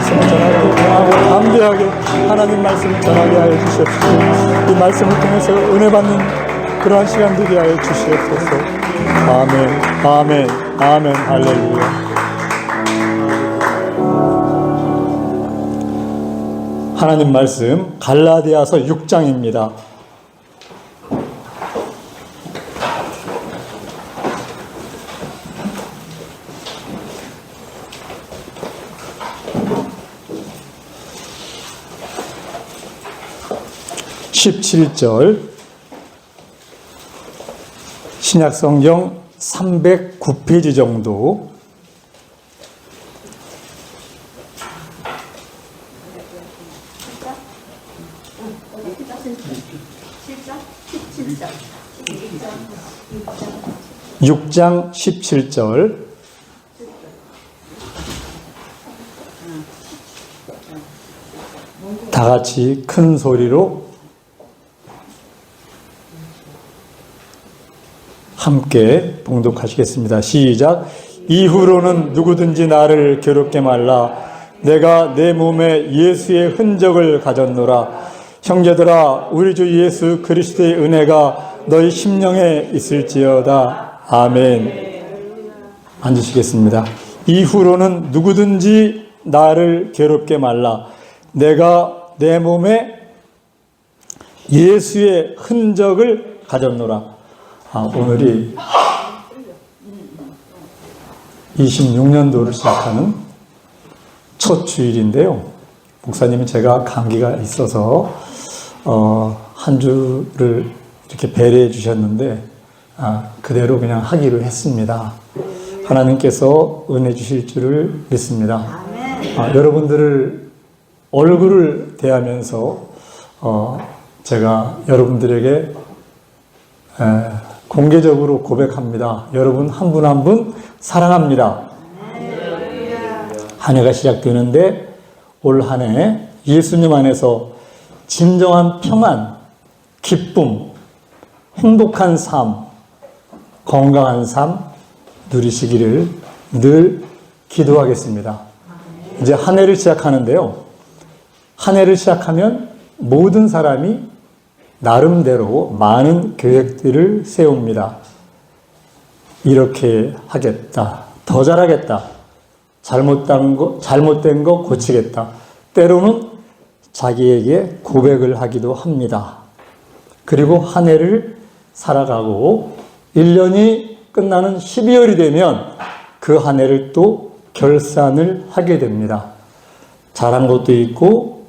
말씀을 전하고 담대하게 하나님 말씀을 전하게 하여 주시옵소서. 이 말씀을 통해서 은혜 받는 그러한 시간 되게 하여 주시옵소서. 아멘, 아멘, 아멘, 할렐루야. 하나님 말씀 갈라디아서 6장입니다. (17절) 신약성경 309페이지 정도. (6장) (17절) 다 같이 큰 소리로 함께 봉독하시겠습니다. 시작. 이후로는 누구든지 나를 괴롭게 말라. 내가 내 몸에 예수의 흔적을 가졌노라. 형제들아, 우리 주 예수 그리스도의 은혜가 너희 심령에 있을지어다. 아멘. 앉으시겠습니다. 이후로는 누구든지 나를 괴롭게 말라. 내가 내 몸에 예수의 흔적을 가졌노라. 오늘이 26년도를 시작하는 첫 주일인데요. 목사님이 제가 감기가 있어서 한 주를 이렇게 배려해 주셨는데 그대로 그냥 하기로 했습니다. 하나님께서 은혜 주실 줄을 믿습니다. 여러분들을 얼굴을 대하면서 제가 여러분들에게 공개적으로 고백합니다. 여러분 한 분 한 분 사랑합니다. 한 해가 시작되는데 올 한 해 예수님 안에서 진정한 평안, 기쁨, 행복한 삶, 건강한 삶 누리시기를 늘 기도하겠습니다. 이제 한 해를 시작하는데요. 한 해를 시작하면 모든 사람이 나름대로 많은 계획들을 세웁니다. 이렇게 하겠다. 더 잘하겠다. 잘못된 거 고치겠다. 때로는 자기에게 고백을 하기도 합니다. 그리고 한 해를 살아가고 1년이 끝나는 12월이 되면 그 한 해를 또 결산을 하게 됩니다. 잘한 것도 있고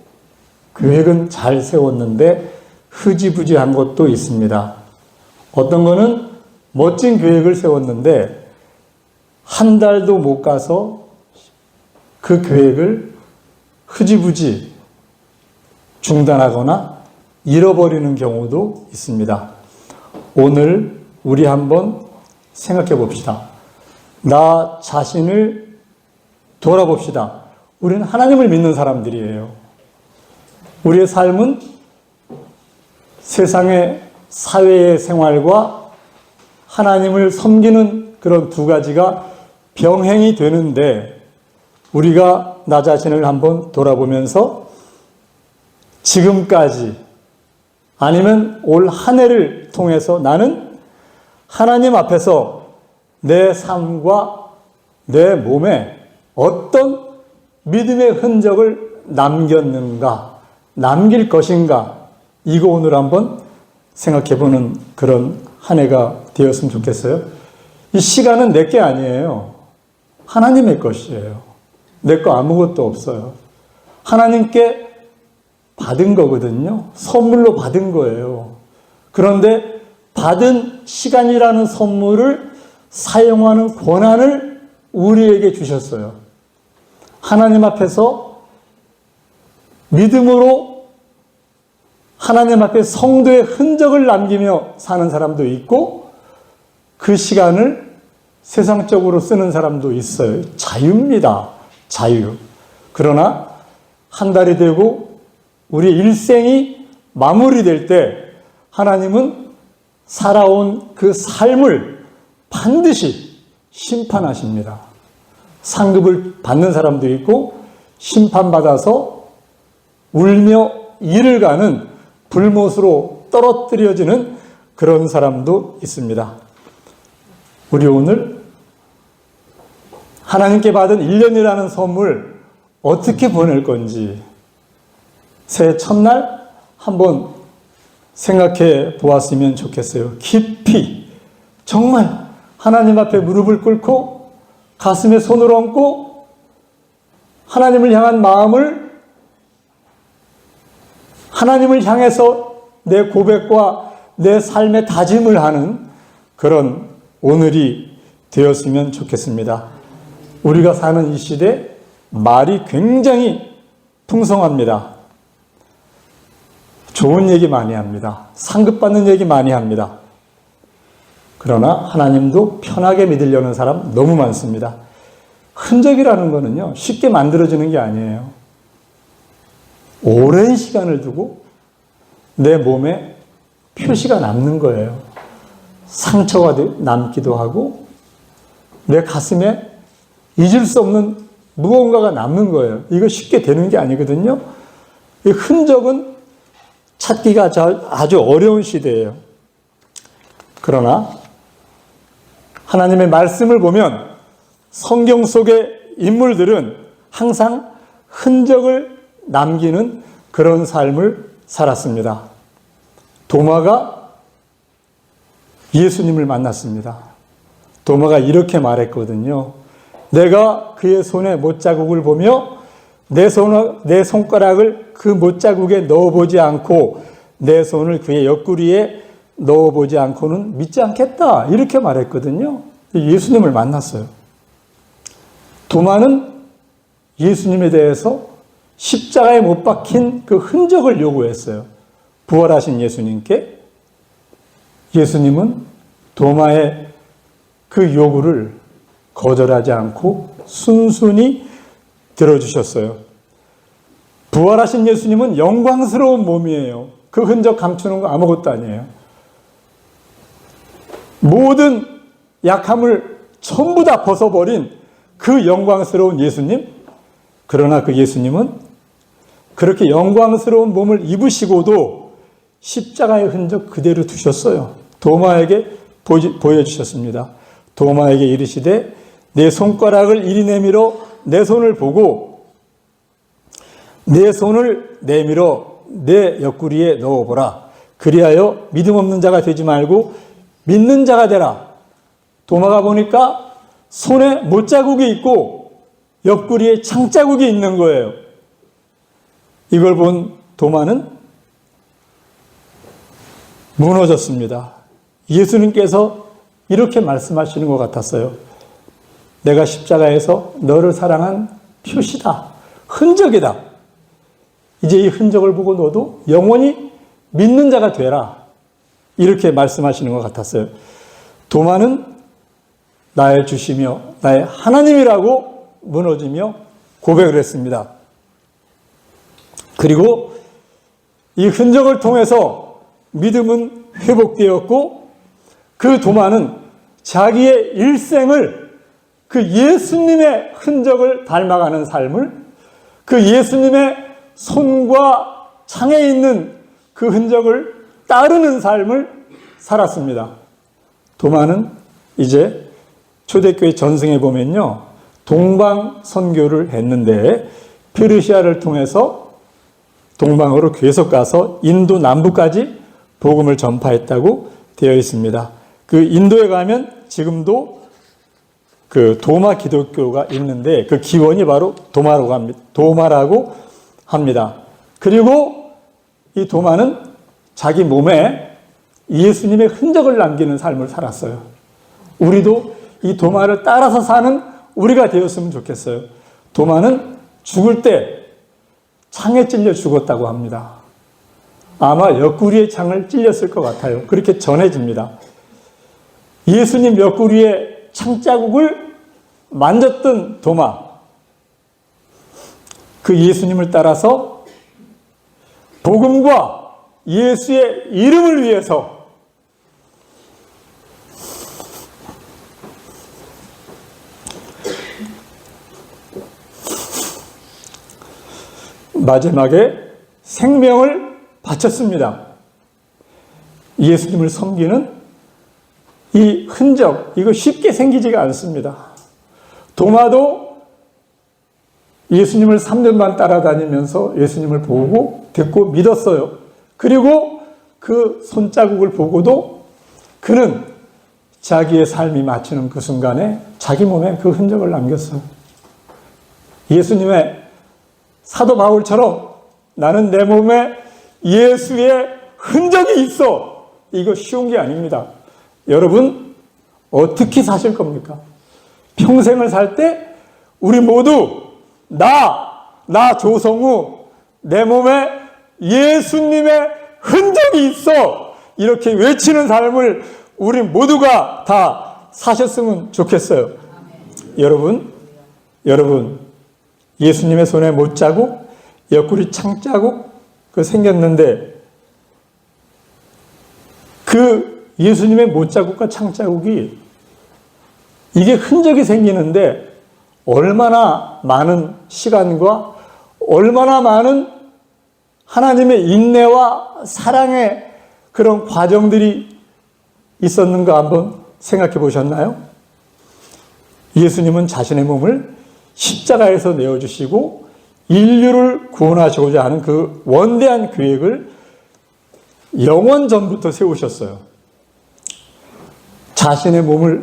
계획은 잘 세웠는데 흐지부지한 것도 있습니다. 어떤 거는 멋진 계획을 세웠는데 한 달도 못 가서 그 계획을 흐지부지 중단하거나 잃어버리는 경우도 있습니다. 오늘 우리 한번 생각해 봅시다. 나 자신을 돌아봅시다. 우리는 하나님을 믿는 사람들이에요. 우리의 삶은 세상의 사회의 생활과 하나님을 섬기는 그런 두 가지가 병행이 되는데 우리가 나 자신을 한번 돌아보면서 지금까지 아니면 올 한 해를 통해서 나는 하나님 앞에서 내 삶과 내 몸에 어떤 믿음의 흔적을 남겼는가, 남길 것인가, 이거 오늘 한번 생각해보는 그런 한 해가 되었으면 좋겠어요. 이 시간은 내 게 아니에요. 하나님의 것이에요. 내 거 아무것도 없어요. 하나님께 받은 거거든요. 선물로 받은 거예요. 그런데 받은 시간이라는 선물을 사용하는 권한을 우리에게 주셨어요. 하나님 앞에서 믿음으로 하나님 앞에 성도의 흔적을 남기며 사는 사람도 있고 그 시간을 세상적으로 쓰는 사람도 있어요. 자유입니다. 자유. 그러나 한 달이 되고 우리 일생이 마무리될 때 하나님은 살아온 그 삶을 반드시 심판하십니다. 상급을 받는 사람도 있고 심판받아서 울며 이를 가는 불못으로 떨어뜨려지는 그런 사람도 있습니다. 우리 오늘 하나님께 받은 1년이라는 선물 어떻게 보낼 건지 새해 첫날 한번 생각해 보았으면 좋겠어요. 깊이 정말 하나님 앞에 무릎을 꿇고 가슴에 손을 얹고 하나님을 향한 마음을 하나님을 향해서 내 고백과 내 삶의 다짐을 하는 그런 오늘이 되었으면 좋겠습니다. 우리가 사는 이 시대 말이 굉장히 풍성합니다. 좋은 얘기 많이 합니다. 상급받는 얘기 많이 합니다. 그러나 하나님도 편하게 믿으려는 사람 너무 많습니다. 흔적이라는 거는요, 쉽게 만들어지는 게 아니에요. 오랜 시간을 두고 내 몸에 표시가 남는 거예요. 상처가 남기도 하고 내 가슴에 잊을 수 없는 무언가가 남는 거예요. 이거 쉽게 되는 게 아니거든요. 이 흔적은 찾기가 아주 어려운 시대예요. 그러나 하나님의 말씀을 보면 성경 속의 인물들은 항상 흔적을 남기는 그런 삶을 살았습니다. 도마가 예수님을 만났습니다. 도마가 이렇게 말했거든요. 내가 그의 손에 못자국을 보며 내 손가락을 그 못자국에 넣어보지 않고 내 손을 그의 옆구리에 넣어보지 않고는 믿지 않겠다. 이렇게 말했거든요. 예수님을 만났어요. 도마는 예수님에 대해서 십자가에 못 박힌 그 흔적을 요구했어요. 부활하신 예수님께. 예수님은 도마의 그 요구를 거절하지 않고 순순히 들어주셨어요. 부활하신 예수님은 영광스러운 몸이에요. 그 흔적 감추는 거 아무것도 아니에요. 모든 약함을 전부 다 벗어버린 그 영광스러운 예수님. 그러나 그 예수님은 그렇게 영광스러운 몸을 입으시고도 십자가의 흔적 그대로 두셨어요. 도마에게 보여주셨습니다. 도마에게 이르시되 내 손가락을 이리 내밀어 내 손을 보고 내 손을 내밀어 내 옆구리에 넣어보라. 그리하여 믿음 없는 자가 되지 말고 믿는 자가 되라. 도마가 보니까 손에 못자국이 있고 옆구리에 창자국이 있는 거예요. 이걸 본 도마는 무너졌습니다. 예수님께서 이렇게 말씀하시는 것 같았어요. 내가 십자가에서 너를 사랑한 표시다. 흔적이다. 이제 이 흔적을 보고 너도 영원히 믿는 자가 되라. 이렇게 말씀하시는 것 같았어요. 도마는 나의 주시며 나의 하나님이라고 무너지며 고백을 했습니다. 그리고 이 흔적을 통해서 믿음은 회복되었고 그 도마는 자기의 일생을 그 예수님의 흔적을 닮아가는 삶을 그 예수님의 손과 창에 있는 그 흔적을 따르는 삶을 살았습니다. 도마는 이제 초대교회 전승에 보면요. 동방 선교를 했는데 페르시아를 통해서 동방으로 계속 가서 인도 남부까지 복음을 전파했다고 되어 있습니다. 그 인도에 가면 지금도 그 도마 기독교가 있는데 그 기원이 바로 도마라고 합니다. 그리고 이 도마는 자기 몸에 예수님의 흔적을 남기는 삶을 살았어요. 우리도 이 도마를 따라서 사는 우리가 되었으면 좋겠어요. 도마는 죽을 때 창에 찔려 죽었다고 합니다. 아마 옆구리에 창을 찔렸을 것 같아요. 그렇게 전해집니다. 예수님 옆구리에 창자국을 만졌던 도마. 그 예수님을 따라서 복음과 예수의 이름을 위해서 마지막에 생명을 바쳤습니다. 예수님을 섬기는 이 흔적, 이거 쉽게 생기지가 않습니다. 도마도 예수님을 3년 반 따라다니면서 예수님을 보고 듣고 믿었어요. 그리고 그 손자국을 보고도 그는 자기의 삶이 마치는 그 순간에 자기 몸에 그 흔적을 남겼어요. 예수님의 사도 바울처럼 나는 내 몸에 예수의 흔적이 있어. 이거 쉬운 게 아닙니다. 여러분 어떻게 사실 겁니까? 평생을 살 때 우리 모두 나 조성우 내 몸에 예수님의 흔적이 있어. 이렇게 외치는 삶을 우리 모두가 다 사셨으면 좋겠어요. 여러분 예수님의 손에 못자국, 옆구리 창자국 그 생겼는데 그 예수님의 못자국과 창자국이 이게 흔적이 생기는데 얼마나 많은 시간과 얼마나 많은 하나님의 인내와 사랑의 그런 과정들이 있었는가 한번 생각해 보셨나요? 예수님은 자신의 몸을 십자가에서 내어주시고 인류를 구원하시고자 하는 그 원대한 계획을 영원 전부터 세우셨어요. 자신의 몸에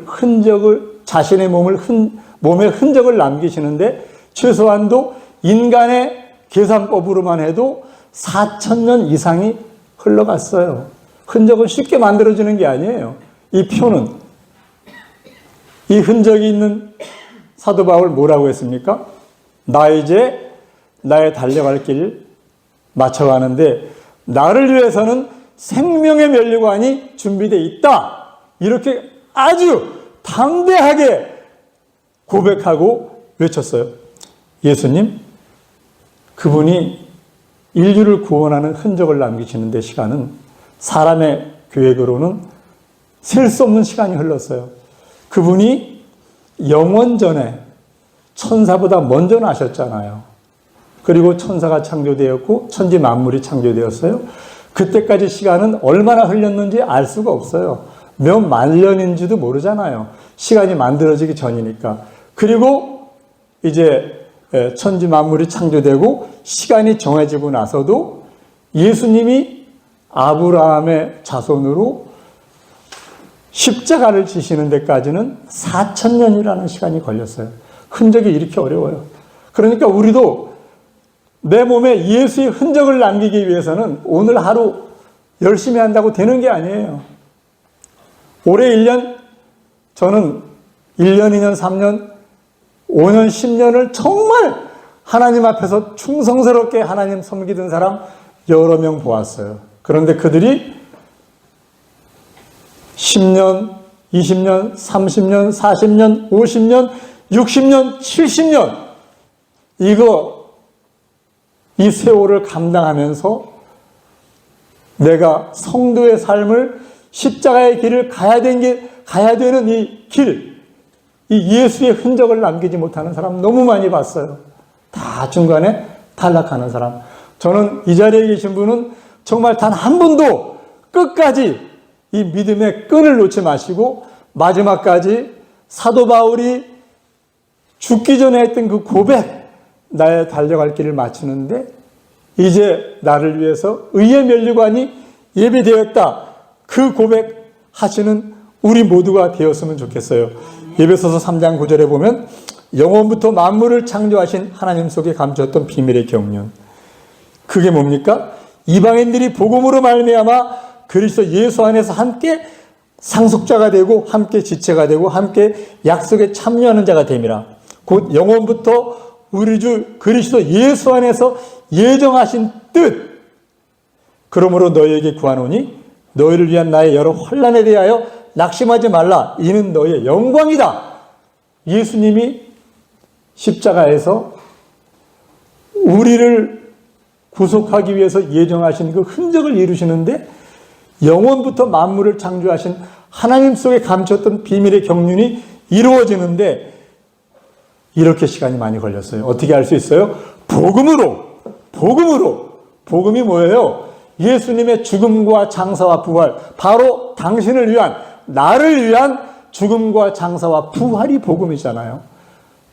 흔적을 남기시는데 최소한도 인간의 계산법으로만 해도 4,000년 이상이 흘러갔어요. 흔적은 쉽게 만들어지는 게 아니에요. 이 표는, 이 흔적이 있는 사도 바울 뭐라고 했습니까? 나 이제 나의 달려갈 길 맞춰가는데 나를 위해서는 생명의 면류관이 준비되어 있다. 이렇게 아주 담대하게 고백하고 외쳤어요. 예수님, 그분이 인류를 구원하는 흔적을 남기시는데 시간은 사람의 계획으로는 셀 수 없는 시간이 흘렀어요. 그분이 영원 전에 천사보다 먼저 나셨잖아요. 그리고 천사가 창조되었고 천지 만물이 창조되었어요. 그때까지 시간은 얼마나 흘렸는지 알 수가 없어요. 몇 만 년인지도 모르잖아요. 시간이 만들어지기 전이니까. 그리고 이제 천지 만물이 창조되고 시간이 정해지고 나서도 예수님이 아브라함의 자손으로 십자가를 지시는 데까지는 4,000년이라는 시간이 걸렸어요. 흔적이 이렇게 어려워요. 그러니까 우리도 내 몸에 예수의 흔적을 남기기 위해서는 오늘 하루 열심히 한다고 되는 게 아니에요. 올해 1년, 저는 1년, 2년, 3년, 5년, 10년을 정말 하나님 앞에서 충성스럽게 하나님 섬기던 사람 여러 명 보았어요. 그런데 그들이 10년, 20년, 30년, 40년, 50년, 60년, 70년 이 세월을 감당하면서 내가 성도의 삶을 십자가의 길을 가야 되는 이 길, 이 예수의 흔적을 남기지 못하는 사람 너무 많이 봤어요. 다 중간에 탈락하는 사람. 저는 이 자리에 계신 분은 정말 단 한 번도 끝까지 이 믿음의 끈을 놓지 마시고 마지막까지 사도 바울이 죽기 전에 했던 그 고백, 나의 달려갈 길을 마치는데 이제 나를 위해서 의의 면류관이 예비되었다. 그 고백하시는 우리 모두가 되었으면 좋겠어요. 에베소서 3장 9절에 보면 영원부터 만물을 창조하신 하나님 속에 감추었던 비밀의 경륜. 그게 뭡니까? 이방인들이 복음으로 말미암아 그리스도 예수 안에서 함께 상속자가 되고 함께 지체가 되고 함께 약속에 참여하는 자가 됨이라. 곧 영원부터 우리 주 그리스도 예수 안에서 예정하신 뜻. 그러므로 너희에게 구하노니 너희를 위한 나의 여러 환난에 대하여 낙심하지 말라. 이는 너희의 영광이다. 예수님이 십자가에서 우리를 구속하기 위해서 예정하신 그 흔적을 이루시는데 영원부터 만물을 창조하신 하나님 속에 감췄던 비밀의 경륜이 이루어지는데 이렇게 시간이 많이 걸렸어요. 어떻게 할 수 있어요? 복음으로 복음이 뭐예요? 예수님의 죽음과 장사와 부활, 바로 당신을 위한, 나를 위한 죽음과 장사와 부활이 복음이잖아요.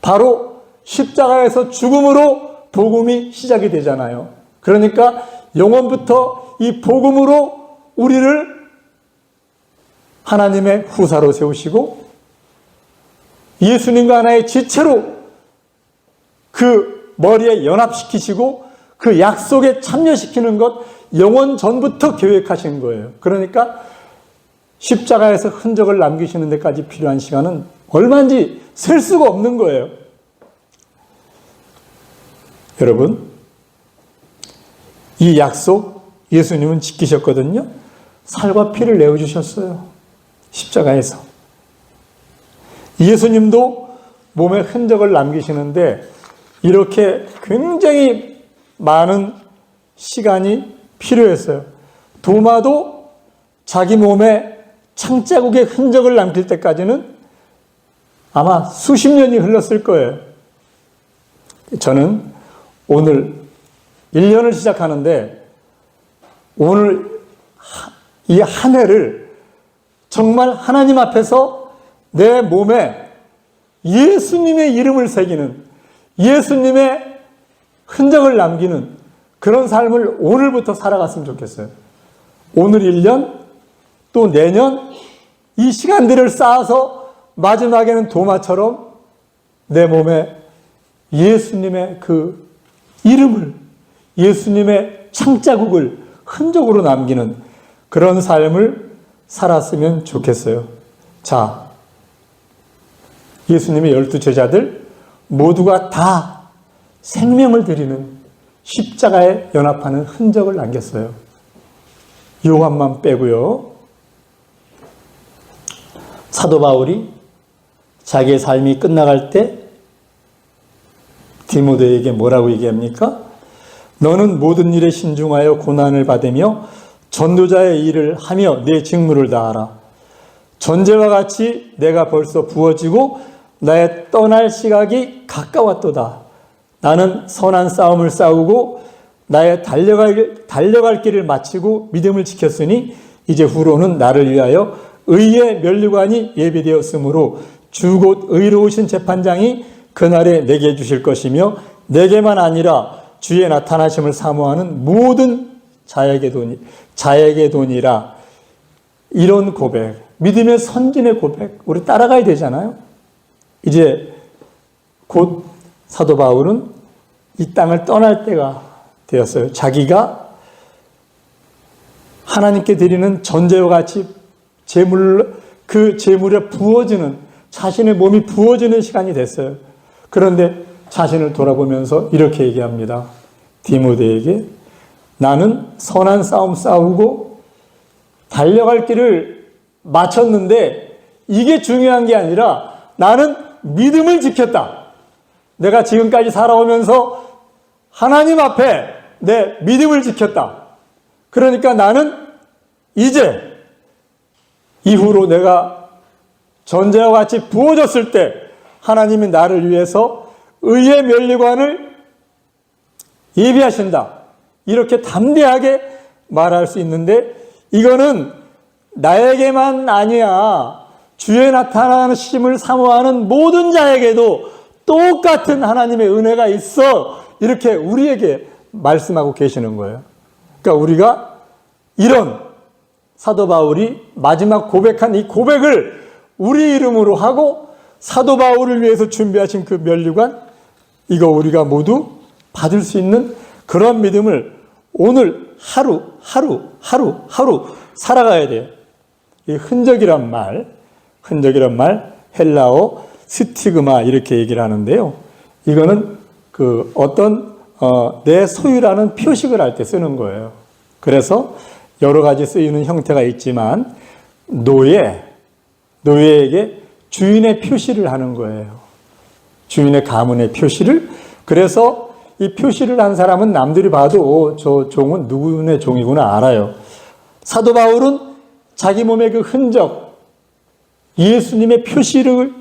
바로 십자가에서 죽음으로 복음이 시작이 되잖아요. 그러니까 영원부터 이 복음으로 우리를 하나님의 후사로 세우시고 예수님과 하나의 지체로 그 머리에 연합시키시고 그 약속에 참여시키는 것 영원 전부터 계획하신 거예요. 그러니까 십자가에서 흔적을 남기시는 데까지 필요한 시간은 얼마인지 셀 수가 없는 거예요. 여러분, 이 약속 예수님은 지키셨거든요. 살과 피를 내어주셨어요. 십자가에서. 예수님도 몸에 흔적을 남기시는데 이렇게 굉장히 많은 시간이 필요했어요. 도마도 자기 몸에 창자국의 흔적을 남길 때까지는 아마 수십 년이 흘렀을 거예요. 저는 오늘 1년을 시작하는데 오늘 이 한 해를 정말 하나님 앞에서 내 몸에 예수님의 이름을 새기는, 예수님의 흔적을 남기는 그런 삶을 오늘부터 살아갔으면 좋겠어요. 오늘 1년, 또 내년 이 시간들을 쌓아서 마지막에는 도마처럼 내 몸에 예수님의 그 이름을, 예수님의 창자국을 흔적으로 남기는 그런 삶을 살았으면 좋겠어요. 자, 예수님의 12제자들 모두가 다 생명을 드리는 십자가에 연합하는 흔적을 남겼어요. 요한만 빼고요. 사도 바울이 자기의 삶이 끝나갈 때 디모데에게 뭐라고 얘기합니까? 너는 모든 일에 신중하여 고난을 받으며 전도자의 일을 하며 내 직무를 다하라. 전제와 같이 내가 벌써 부어지고 나의 떠날 시각이 가까웠도다. 나는 선한 싸움을 싸우고 나의 달려갈 길을 마치고 믿음을 지켰으니 이제 후로는 나를 위하여 의의 면류관이 예비되었으므로 주 곧 의로우신 재판장이 그날에 내게 주실 것이며 내게만 아니라 주의 나타나심을 사모하는 모든 자에게 도니라. 이런 고백, 믿음의 선진의 고백, 우리 따라가야 되잖아요. 이제 곧 사도 바울은 이 땅을 떠날 때가 되었어요. 자기가 하나님께 드리는 전제와 같이 그 제물에 부어지는, 자신의 몸이 부어지는 시간이 됐어요. 그런데 자신을 돌아보면서 이렇게 얘기합니다. 디모데에게 나는 선한 싸움 싸우고 달려갈 길을 마쳤는데 이게 중요한 게 아니라 나는 믿음을 지켰다. 내가 지금까지 살아오면서 하나님 앞에 내 믿음을 지켰다. 그러니까 나는 이제 이후로 내가 전제와 같이 부어졌을 때 하나님이 나를 위해서 의의 면류관을 예비하신다. 이렇게 담대하게 말할 수 있는데 이거는 나에게만 아니야. 주의 나타나심을 사모하는 모든 자에게도 똑같은 하나님의 은혜가 있어. 이렇게 우리에게 말씀하고 계시는 거예요. 그러니까 우리가 이런 사도 바울이 마지막 고백한 이 고백을 우리 이름으로 하고 사도 바울을 위해서 준비하신 그 면류관, 이거 우리가 모두 받을 수 있는 그런 믿음을 오늘 하루 살아가야 돼요. 이 흔적이란 말 헬라어 스티그마 이렇게 얘기를 하는데요. 이거는 그 어떤 내 소유라는 표식을 할 때 쓰는 거예요. 그래서 여러 가지 쓰이는 형태가 있지만 노예에게 주인의 표시를 하는 거예요. 주인의 가문의 표시를. 그래서 이 표시를 한 사람은 남들이 봐도 저 종은 누구의 종이구나 알아요. 사도 바울은 자기 몸의 그 흔적, 예수님의 표시를,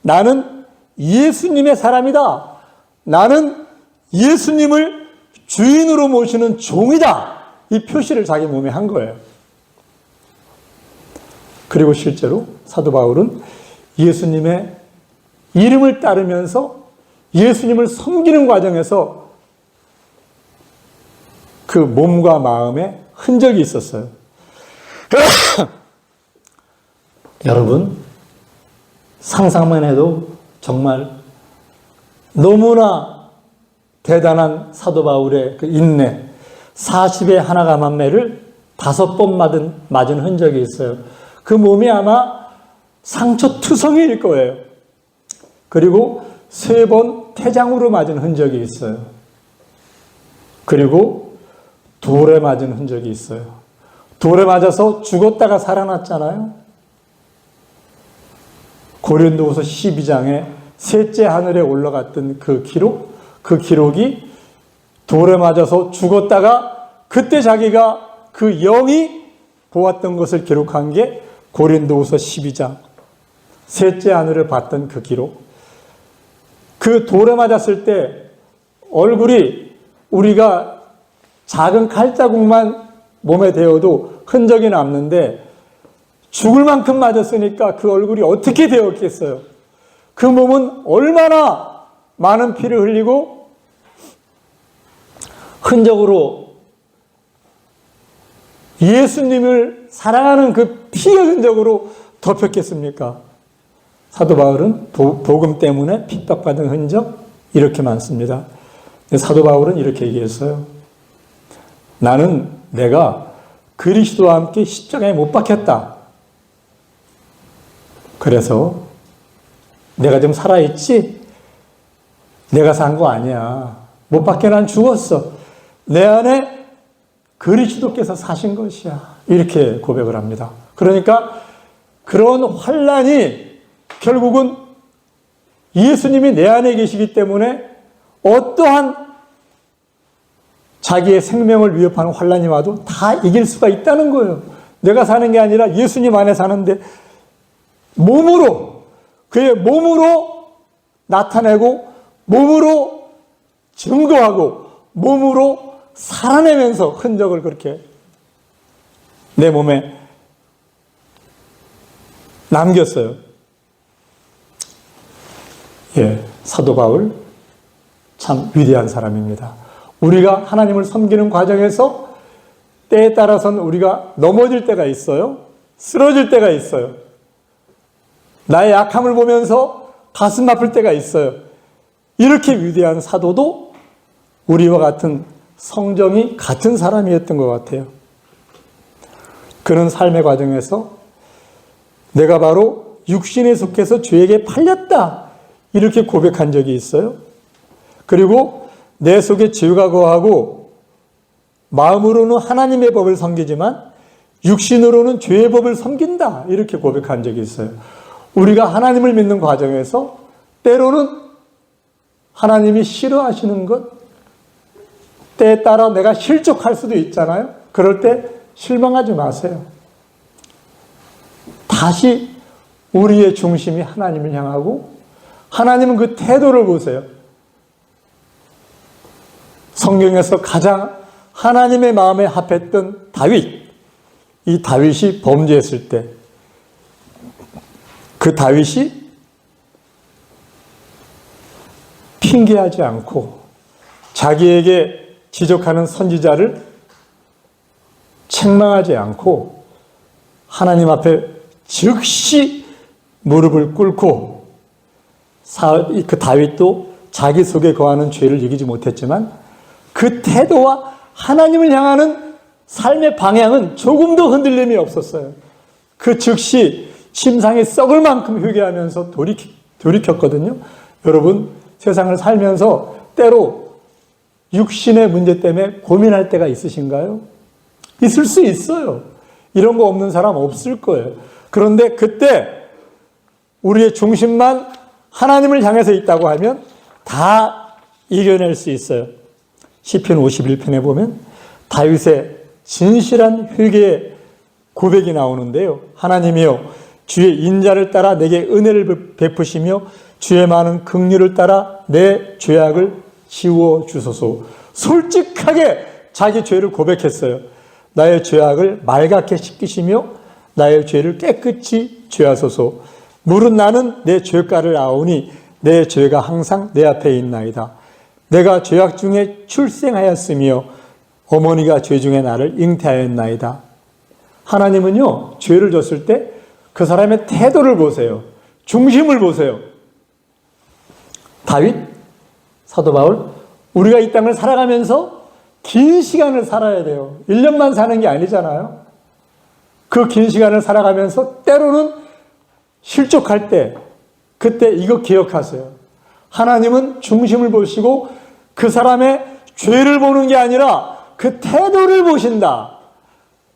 나는 예수님의 사람이다. 나는 예수님을 주인으로 모시는 종이다. 이 표시를 자기 몸에 한 거예요. 그리고 실제로 사도 바울은 예수님의 이름을 따르면서 예수님을 섬기는 과정에서 그 몸과 마음에 흔적이 있었어요. 여러분, 상상만 해도 정말 너무나 대단한 사도 바울의 그 인내, 40의 하나 감한매를 5번 맞은 흔적이 있어요. 그 몸이 아마 상처투성이일 거예요. 그리고 3번 태장으로 맞은 흔적이 있어요. 그리고 돌에 맞은 흔적이 있어요. 돌에 맞아서 죽었다가 살아났잖아요. 고린도후서 12장에 셋째 하늘에 올라갔던 그 기록이 돌에 맞아서 죽었다가 그때 자기가 그 영이 보았던 것을 기록한 게 고린도후서 12장. 셋째 하늘을 봤던 그 기록. 그 돌에 맞았을 때 얼굴이 우리가 작은 칼자국만 몸에 대어도 흔적이 남는데 죽을 만큼 맞았으니까 그 얼굴이 어떻게 되었겠어요? 그 몸은 얼마나 많은 피를 흘리고 흔적으로 예수님을 사랑하는 그 피의 흔적으로 덮였겠습니까? 사도 바울은 복음 때문에 핍박받은 흔적 이렇게 많습니다. 사도 바울은 이렇게 얘기했어요. 나는 내가 그리스도와 함께 십자가에 못 박혔다. 그래서 내가 지금 살아있지? 내가 산 거 아니야. 못 박혀 난 죽었어. 내 안에 그리스도께서 사신 것이야. 이렇게 고백을 합니다. 그러니까 그런 환난이 결국은 예수님이 내 안에 계시기 때문에 어떠한 자기의 생명을 위협하는 환난이 와도 다 이길 수가 있다는 거예요. 내가 사는 게 아니라 예수님 안에 사는데 몸으로, 그의 몸으로 나타내고 몸으로 증거하고 몸으로 살아내면서 흔적을 그렇게 내 몸에 남겼어요. 예, 사도 바울 참 위대한 사람입니다. 우리가 하나님을 섬기는 과정에서 때에 따라서는 우리가 넘어질 때가 있어요. 쓰러질 때가 있어요. 나의 약함을 보면서 가슴 아플 때가 있어요. 이렇게 위대한 사도도 우리와 같은 성정이 같은 사람이었던 것 같아요. 그런 삶의 과정에서 내가 바로 육신에 속해서 죄에게 팔렸다. 이렇게 고백한 적이 있어요. 그리고 내 속에 죄가 거하고 마음으로는 하나님의 법을 섬기지만 육신으로는 죄의 법을 섬긴다. 이렇게 고백한 적이 있어요. 우리가 하나님을 믿는 과정에서 때로는 하나님이 싫어하시는 것, 때에 따라 내가 실족할 수도 있잖아요. 그럴 때 실망하지 마세요. 다시 우리의 중심이 하나님을 향하고 하나님은 그 태도를 보세요. 성경에서 가장 하나님의 마음에 합했던 다윗, 이 다윗이 범죄했을 때 그 다윗이 핑계하지 않고 자기에게 지적하는 선지자를 책망하지 않고 하나님 앞에 즉시 무릎을 꿇고 그 다윗도 자기 속에 거하는 죄를 이기지 못했지만 그 태도와 하나님을 향하는 삶의 방향은 조금도 흔들림이 없었어요. 그 즉시 심상이 썩을 만큼 회개하면서 돌이켰거든요. 여러분, 세상을 살면서 때로 육신의 문제 때문에 고민할 때가 있으신가요? 있을 수 있어요. 이런 거 없는 사람 없을 거예요. 그런데 그때 우리의 중심만 하나님을 향해서 있다고 하면 다 이겨낼 수 있어요. 시편 51편에 보면 다윗의 진실한 회개의 고백이 나오는데요. 하나님이여, 주의 인자를 따라 내게 은혜를 베푸시며 주의 많은 긍휼을 따라 내 죄악을 지워 주소서. 솔직하게 자기 죄를 고백했어요. 나의 죄악을 맑게 씻기시며 나의 죄를 깨끗이 죄하소서. 물은 나는 내 죄가를 아오니 내 죄가 항상 내 앞에 있나이다. 내가 죄악 중에 출생하였으며 어머니가 죄 중에 나를 잉태하였나이다. 하나님은요, 죄를 졌을 때 그 사람의 태도를 보세요. 중심을 보세요. 다윗, 사도 바울, 우리가 이 땅을 살아가면서 긴 시간을 살아야 돼요. 1년만 사는 게 아니잖아요. 그 긴 시간을 살아가면서 때로는 실족할 때, 그때 이거 기억하세요. 하나님은 중심을 보시고 그 사람의 죄를 보는 게 아니라 그 태도를 보신다.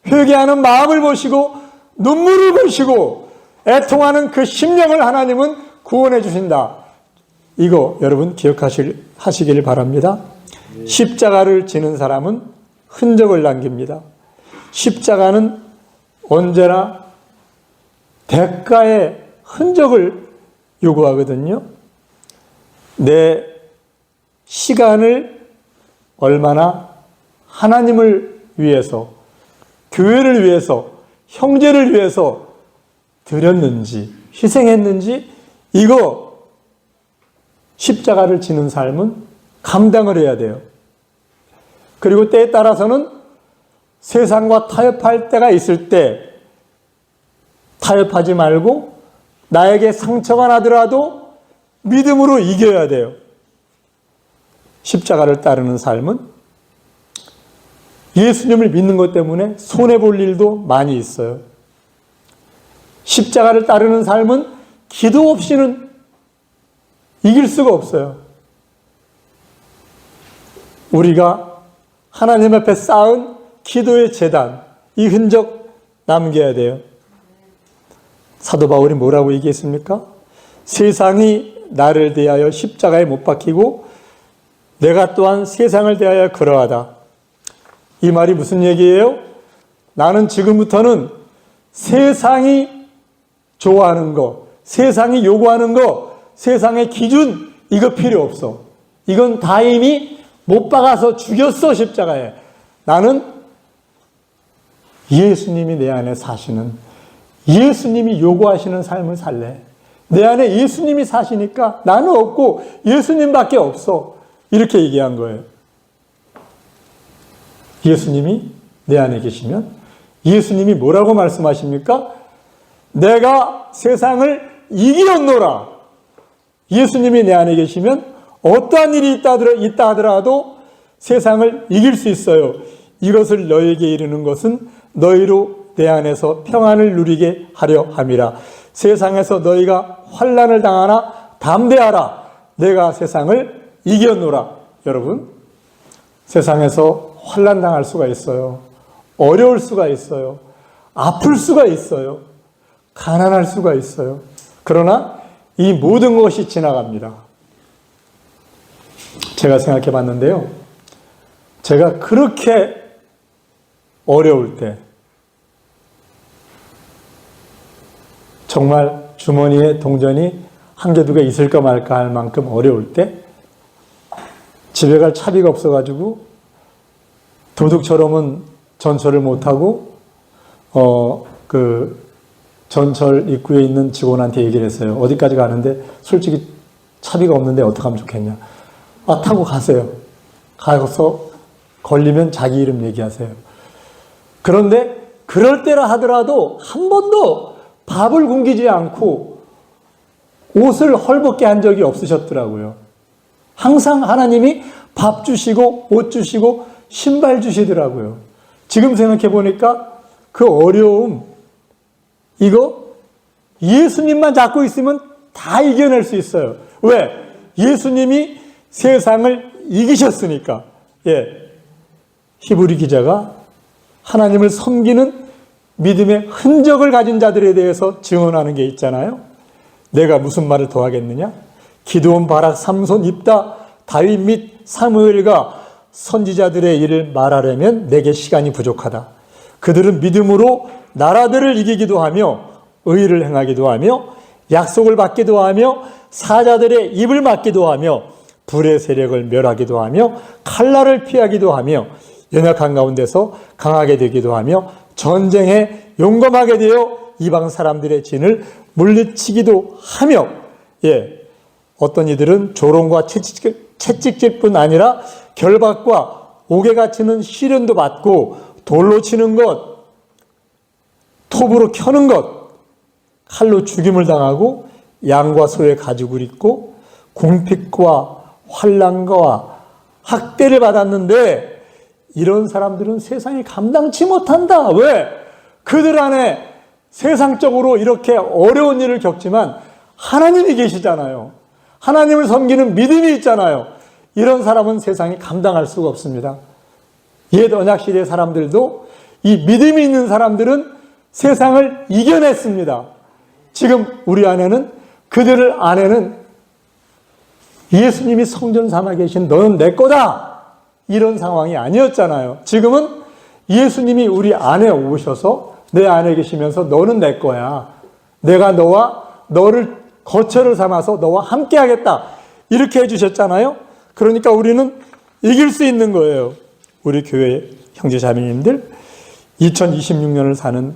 회개하는 마음을 보시고 눈물을 보시고 애통하는 그 심령을 하나님은 구원해 주신다. 이거 여러분 기억하시길 바랍니다. 십자가를 지는 사람은 흔적을 남깁니다. 십자가는 언제나 대가의 흔적을 요구하거든요. 내 시간을 얼마나 하나님을 위해서, 교회를 위해서, 형제를 위해서 드렸는지, 희생했는지, 이거 십자가를 지는 삶은 감당을 해야 돼요. 그리고 때에 따라서는 세상과 타협할 때가 있을 때 타협하지 말고 나에게 상처가 나더라도 믿음으로 이겨야 돼요. 십자가를 따르는 삶은 예수님을 믿는 것 때문에 손해볼 일도 많이 있어요. 십자가를 따르는 삶은 기도 없이는 이길 수가 없어요. 우리가 하나님 앞에 쌓은 기도의 제단, 이 흔적 남겨야 돼요. 사도 바울이 뭐라고 얘기했습니까? 세상이 나를 대하여 십자가에 못 박히고 내가 또한 세상을 대하여 그러하다. 이 말이 무슨 얘기예요? 나는 지금부터는 세상이 좋아하는 거, 세상이 요구하는 거, 세상의 기준, 이거 필요 없어. 이건 다 이미 못 박아서 죽였어, 십자가에. 나는 예수님이 내 안에 사시는, 예수님이 요구하시는 삶을 살래. 내 안에 예수님이 사시니까 나는 없고 예수님밖에 없어. 이렇게 얘기한 거예요. 예수님이 내 안에 계시면 예수님이 뭐라고 말씀하십니까? 내가 세상을 이기었노라. 예수님이 내 안에 계시면 어떠한 일이 있다 하더라도 세상을 이길 수 있어요. 이것을 너에게 이르는 것은 너희로 내 안에서 평안을 누리게 하려 함이라. 세상에서 너희가 환난을 당하나 담대하라. 내가 세상을 이겼노라. 여러분, 세상에서 환난 당할 수가 있어요. 어려울 수가 있어요. 아플 수가 있어요. 가난할 수가 있어요. 그러나 이 모든 것이 지나갑니다. 제가 생각해 봤는데요. 제가 그렇게 어려울 때, 정말 주머니에 동전이 한 개 두 개 있을까 말까 할 만큼 어려울 때, 집에 갈 차비가 없어가지고 도둑처럼은 전철을 못하고 그 전철 입구에 있는 직원한테 얘기를 했어요. 어디까지 가는데 솔직히 차비가 없는데 어떡하면 좋겠냐. 아, 타고 가세요. 가서 걸리면 자기 이름 얘기하세요. 그런데 그럴 때라 하더라도 한 번도 밥을 굶기지 않고 옷을 헐벗게 한 적이 없으셨더라고요. 항상 하나님이 밥 주시고 옷 주시고 신발 주시더라고요. 지금 생각해 보니까 그 어려움, 이거 예수님만 잡고 있으면 다 이겨낼 수 있어요. 왜? 예수님이 세상을 이기셨으니까. 예. 히브리 기자가 하나님을 섬기는 믿음의 흔적을 가진 자들에 대해서 증언하는 게 있잖아요. 내가 무슨 말을 더 하겠느냐? 기드온, 바락, 삼손, 입다, 다윗 및 사무엘과 선지자들의 일을 말하려면 내게 시간이 부족하다. 그들은 믿음으로 나라들을 이기기도 하며 의를 행하기도 하며 약속을 받기도 하며 사자들의 입을 막기도 하며 불의 세력을 멸하기도 하며 칼날을 피하기도 하며 연약한 가운데서 강하게 되기도 하며 전쟁에 용감하게 되어 이방 사람들의 진을 물리치기도 하며 어떤 이들은 조롱과 채찍질뿐 아니라 결박과 옥에 갇히는 시련도 받고 돌로 치는 것, 톱으로 켜는 것, 칼로 죽임을 당하고 양과 소의 가죽을 입고 궁핍과 환난과 학대를 받았는데 이런 사람들은 세상이 감당치 못한다. 왜? 그들 안에 세상적으로 이렇게 어려운 일을 겪지만 하나님이 계시잖아요. 하나님을 섬기는 믿음이 있잖아요. 이런 사람은 세상이 감당할 수가 없습니다. 옛 언약시대 사람들도 이 믿음이 있는 사람들은 세상을 이겨냈습니다. 지금 우리 안에는 그들 안에는 예수님이 성전 삼아 계신 너는 내 거다 이런 상황이 아니었잖아요. 지금은 예수님이 우리 안에 오셔서 내 안에 계시면서 너는 내 거야. 내가 너를 거처를 삼아서 너와 함께 하겠다 이렇게 해주셨잖아요. 그러니까 우리는 이길 수 있는 거예요. 우리 교회 형제자매님들 2026년을 사는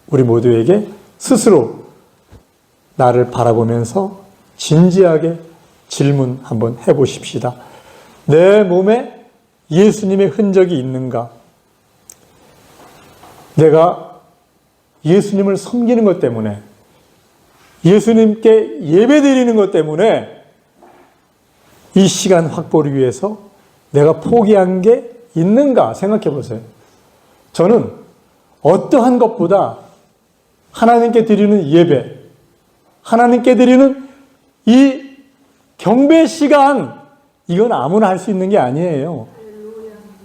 우리 모두에게 스스로 나를 바라보면서 진지하게 질문 한번 해보십시다. 내 몸에 예수님의 흔적이 있는가? 내가 예수님을 섬기는 것 때문에 예수님께 예배드리는 것 때문에 이 시간 확보를 위해서 내가 포기한 게 있는가 생각해 보세요. 저는 어떠한 것보다 하나님께 드리는 예배, 하나님께 드리는 이 경배 시간, 이건 아무나 할 수 있는 게 아니에요.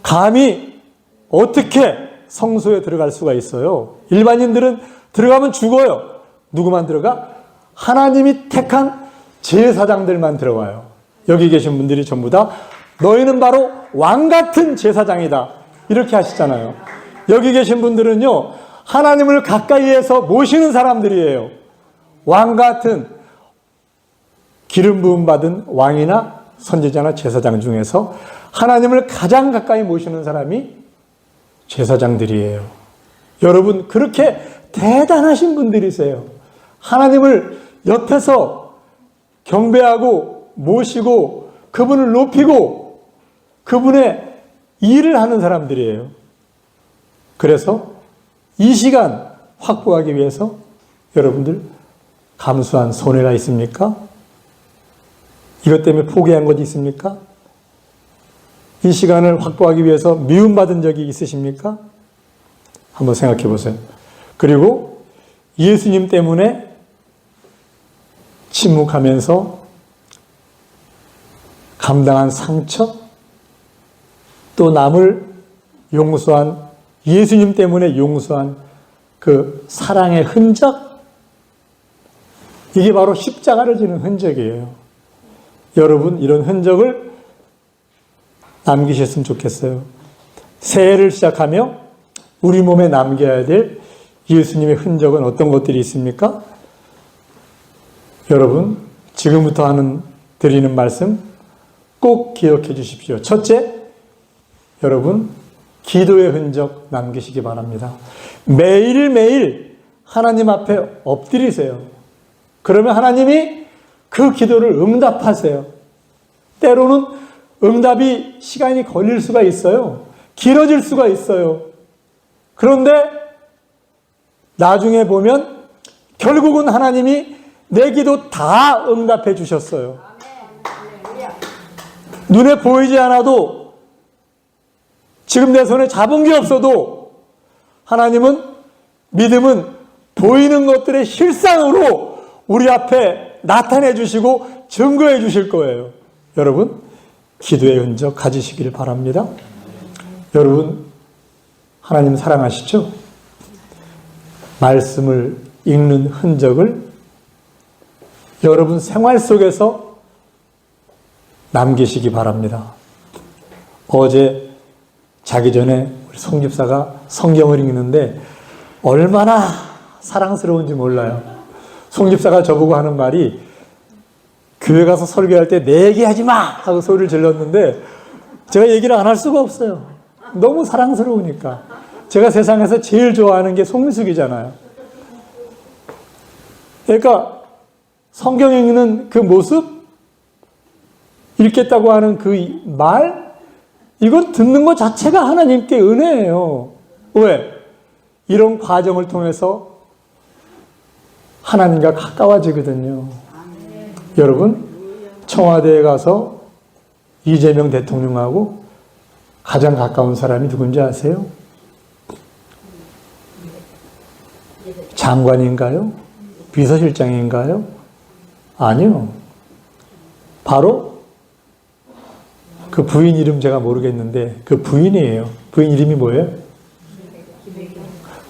감히 어떻게 성소에 들어갈 수가 있어요? 일반인들은 들어가면 죽어요. 누구만 들어가? 하나님이 택한 제사장들만 들어가요. 여기 계신 분들이 전부 다 너희는 바로 왕 같은 제사장이다 이렇게 하시잖아요. 여기 계신 분들은요 하나님을 가까이에서 모시는 사람들이에요. 왕 같은 기름 부음 받은 왕이나 선지자나 제사장 중에서 하나님을 가장 가까이 모시는 사람이 제사장들이에요. 여러분 그렇게 대단하신 분들이세요. 하나님을 옆에서 경배하고 모시고 그분을 높이고 그분의 일을 하는 사람들이에요. 그래서 이 시간 확보하기 위해서 여러분들 감수한 손해가 있습니까? 이것 때문에 포기한 것이 있습니까? 이 시간을 확보하기 위해서 미움받은 적이 있으십니까? 한번 생각해 보세요. 그리고 예수님 때문에 침묵하면서 감당한 상처, 또 남을 용서한, 예수님 때문에 용서한 그 사랑의 흔적, 이게 바로 십자가를 지는 흔적이에요. 여러분 이런 흔적을 남기셨으면 좋겠어요. 새해를 시작하며 우리 몸에 남겨야 될 예수님의 흔적은 어떤 것들이 있습니까? 여러분 지금부터 드리는 말씀 꼭 기억해 주십시오. 첫째, 여러분 기도의 흔적 남기시기 바랍니다. 매일매일 하나님 앞에 엎드리세요. 그러면 하나님이 그 기도를 응답하세요. 때로는 응답이 시간이 걸릴 수가 있어요. 길어질 수가 있어요. 그런데 나중에 보면 결국은 하나님이 내 기도 다 응답해 주셨어요. 눈에 보이지 않아도 지금 내 손에 잡은 게 없어도 하나님은 믿음은 보이는 것들의 실상으로 우리 앞에 나타내 주시고 증거해 주실 거예요. 여러분 기도의 흔적 가지시길 바랍니다. 여러분 하나님 사랑하시죠? 말씀을 읽는 흔적을 여러분 생활 속에서 남기시기 바랍니다. 어제 자기 전에 우리 송 집사가 성경을 읽는데 얼마나 사랑스러운지 몰라요. 송 집사가 저보고 하는 말이 교회 가서 설교할 때 내 얘기하지 마! 하고 소리를 질렀는데 제가 얘기를 안 할 수가 없어요. 너무 사랑스러우니까. 제가 세상에서 제일 좋아하는 게 송미숙이잖아요. 그러니까 성경 읽는 그 모습, 읽겠다고 하는 그 말, 이걸 듣는 것 자체가 하나님께 은혜예요. 왜? 이런 과정을 통해서 하나님과 가까워지거든요. 여러분, 청와대에 가서 이재명 대통령하고 가장 가까운 사람이 누군지 아세요? 장관인가요? 비서실장인가요? 아니요. 바로 그 부인 이름 제가 모르겠는데 그 부인이에요. 부인 이름이 뭐예요?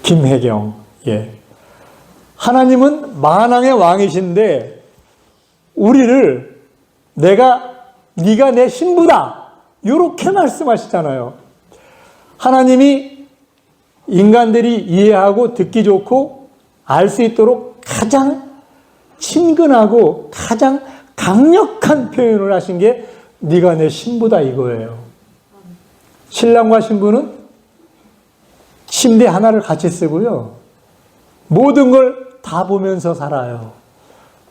김혜경. 예. 하나님은 만왕의 왕이신데 우리를 네가 내 신부다. 이렇게 말씀하시잖아요. 하나님이 인간들이 이해하고 듣기 좋고 알 수 있도록 가장 친근하고 가장 강력한 표현을 하신 게 네가 내 신부다 이거예요. 신랑과 신부는 침대 하나를 같이 쓰고요. 모든 걸 다 보면서 살아요.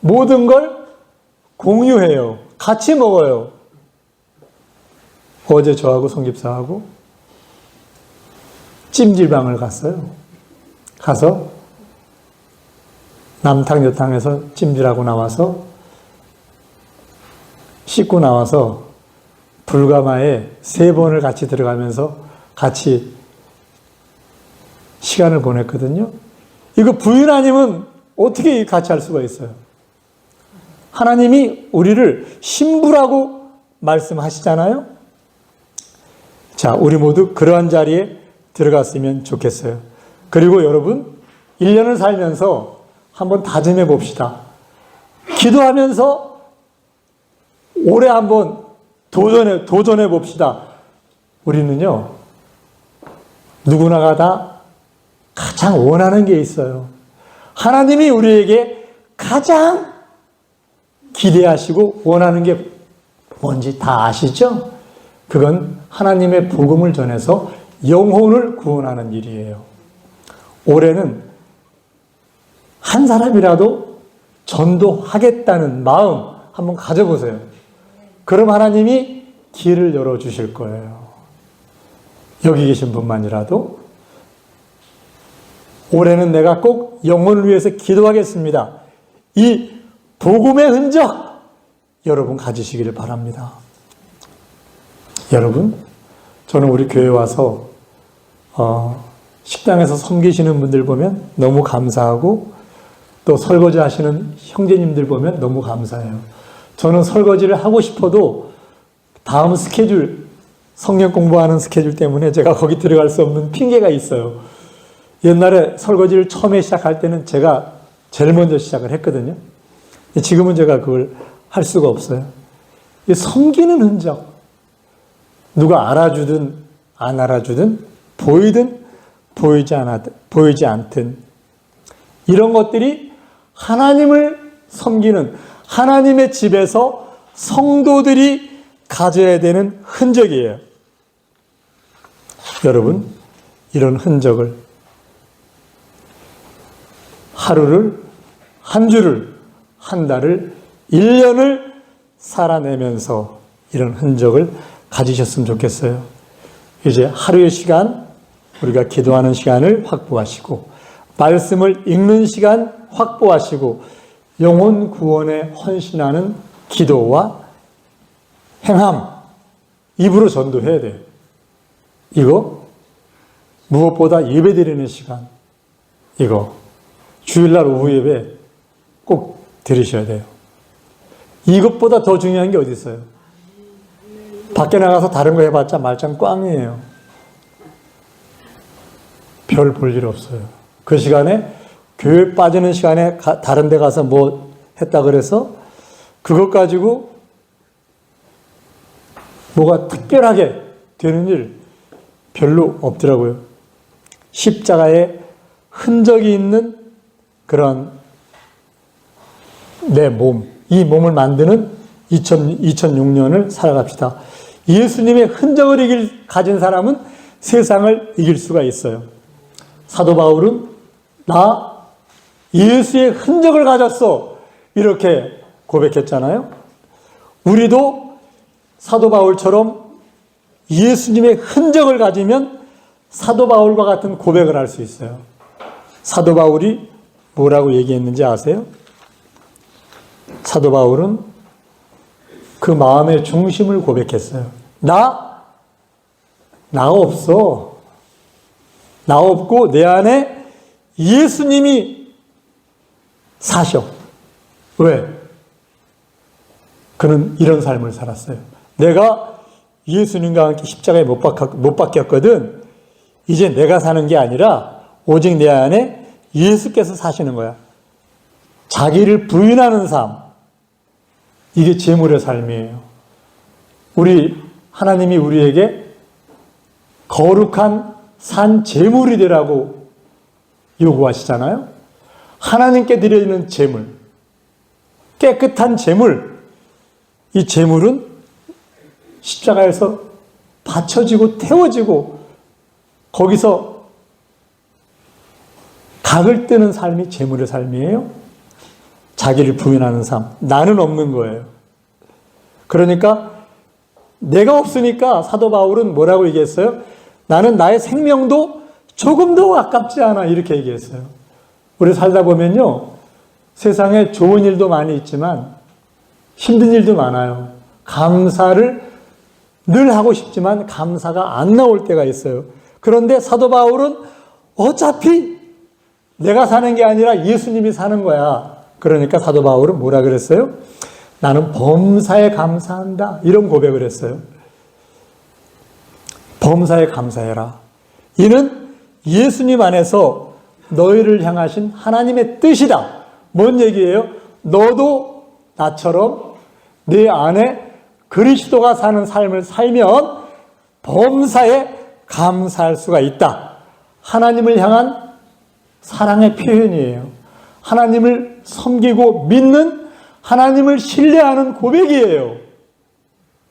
모든 걸 공유해요. 같이 먹어요. 어제 저하고 송집사하고 찜질방을 갔어요. 가서 남탕 여탕에서 찜질하고 나와서 씻고 나와서 불가마에 3번을 같이 들어가면서 같이 시간을 보냈거든요. 이거 부인 아니면 어떻게 같이 할 수가 있어요? 하나님이 우리를 신부라고 말씀하시잖아요. 자, 우리 모두 그러한 자리에 들어갔으면 좋겠어요. 그리고 여러분, 1년을 살면서 한번 다짐해 봅시다. 기도하면서 올해 한번 도전해 봅시다. 우리는요, 누구나가 다 가장 원하는 게 있어요. 하나님이 우리에게 가장 기대하시고 원하는 게 뭔지 다 아시죠? 그건 하나님의 복음을 전해서 영혼을 구원하는 일이에요. 올해는 한 사람이라도 전도하겠다는 마음 한번 가져보세요. 그럼 하나님이 길을 열어주실 거예요. 여기 계신 분만이라도 올해는 내가 꼭 영혼을 위해서 기도하겠습니다. 이 복음의 흔적 여러분 가지시기를 바랍니다. 여러분, 저는 우리 교회 와서 식당에서 섬기시는 분들 보면 너무 감사하고 또 설거지 하시는 형제님들 보면 너무 감사해요. 저는 설거지를 하고 싶어도 다음 스케줄, 성경 공부하는 스케줄 때문에 제가 거기 들어갈 수 없는 핑계가 있어요. 옛날에 설거지를 처음에 시작할 때는 제가 제일 먼저 시작을 했거든요. 지금은 제가 그걸 할 수가 없어요. 섬기는 흔적, 누가 알아주든 안 알아주든 보이든 보이지 않든 이런 것들이 하나님을 섬기는 하나님의 집에서 성도들이 가져야 되는 흔적이에요. 여러분, 이런 흔적을 하루를, 한 주를, 한 달을, 1년을 살아내면서 이런 흔적을 가지셨으면 좋겠어요. 이제 하루의 시간, 우리가 기도하는 시간을 확보하시고 말씀을 읽는 시간 확보하시고 영혼 구원에 헌신하는 기도와 행함, 입으로 전도해야 돼요. 이거 무엇보다 예배드리는 시간, 이거 주일날 오후 예배 꼭 드리셔야 돼요. 이것보다 더 중요한 게 어디 있어요? 밖에 나가서 다른 거 해봤자 말짱 꽝이에요. 별 볼 일 없어요. 그 시간에 교회 빠지는 시간에 다른 데 가서 뭐 했다 그래서 그것 가지고 뭐가 특별하게 되는 일 별로 없더라고요. 십자가에 흔적이 있는 그런 내 몸, 이 몸을 만드는 2006년을 살아갑시다. 예수님의 흔적을 가진 사람은 세상을 이길 수가 있어요. 사도 바울은 나 예수의 흔적을 가졌어, 이렇게 고백했잖아요. 우리도 사도 바울처럼 예수님의 흔적을 가지면 사도 바울과 같은 고백을 할 수 있어요. 사도 바울이 뭐라고 얘기했는지 아세요? 사도 바울은 그 마음의 중심을 고백했어요. 나 없어. 나 없고 내 안에 예수님이 사셔. 왜? 그는 이런 삶을 살았어요. 내가 예수님과 함께 십자가에 못 박혔거든. 이제 내가 사는 게 아니라 오직 내 안에 예수께서 사시는 거야. 자기를 부인하는 삶. 이게 제물의 삶이에요. 하나님이 우리에게 거룩한 산 제물이 되라고 요구하시잖아요. 하나님께 드리는 제물, 깨끗한 제물, 이 제물은 십자가에서 바쳐지고 태워지고 거기서 각을 뜨는 삶이 제물의 삶이에요. 자기를 부인하는 삶, 나는 없는 거예요. 그러니까 내가 없으니까 사도 바울은 뭐라고 얘기했어요? 나는 나의 생명도 조금도 아깝지 않아, 이렇게 얘기했어요. 우리 살다 보면요, 세상에 좋은 일도 많이 있지만 힘든 일도 많아요. 감사를 늘 하고 싶지만 감사가 안 나올 때가 있어요. 그런데 사도 바울은 어차피 내가 사는 게 아니라 예수님이 사는 거야. 그러니까 사도 바울은 뭐라 그랬어요? 나는 범사에 감사한다, 이런 고백을 했어요. 범사에 감사해라. 이는 예수님 안에서 너희를 향하신 하나님의 뜻이다. 뭔 얘기예요? 너도 나처럼 내 안에 그리스도가 사는 삶을 살면 범사에 감사할 수가 있다. 하나님을 향한 사랑의 표현이에요. 하나님을 섬기고 믿는, 하나님을 신뢰하는 고백이에요.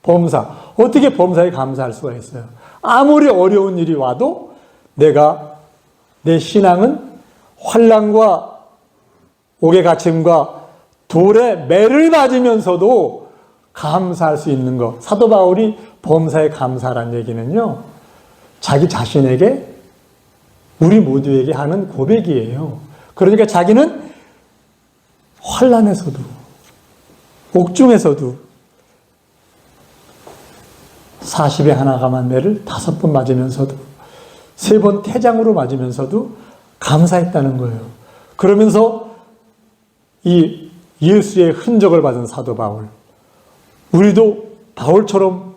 범사. 어떻게 범사에 감사할 수가 있어요? 아무리 어려운 일이 와도 내 신앙은 환난과 옥의 갇힘과 돌에 매를 맞으면서도 감사할 수 있는 것. 사도 바울이 범사에 감사라는 얘기는요, 자기 자신에게, 우리 모두에게 하는 고백이에요. 그러니까 자기는 환난에서도, 옥중에서도 40에 하나 감한 매를 5번 맞으면서도, 3번 태장으로 맞으면서도 감사했다는 거예요. 그러면서 이 예수의 흔적을 받은 사도 바울, 우리도 바울처럼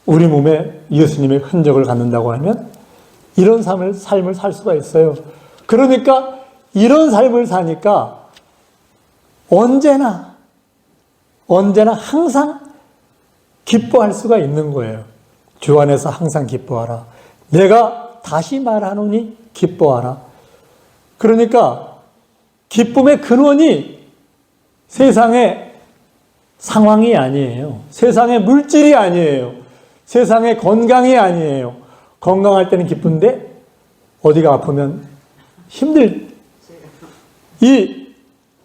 우리 몸에 예수님의 흔적을 갖는다고 하면 이런 삶을 살 수가 있어요. 그러니까 이런 삶을 사니까 언제나 항상 기뻐할 수가 있는 거예요. 주 안에서 항상 기뻐하라. 내가 다시 말하노니 기뻐하라. 그러니까 기쁨의 근원이 세상의 상황이 아니에요. 세상의 물질이 아니에요. 세상의 건강이 아니에요. 건강할 때는 기쁜데 어디가 아프면 이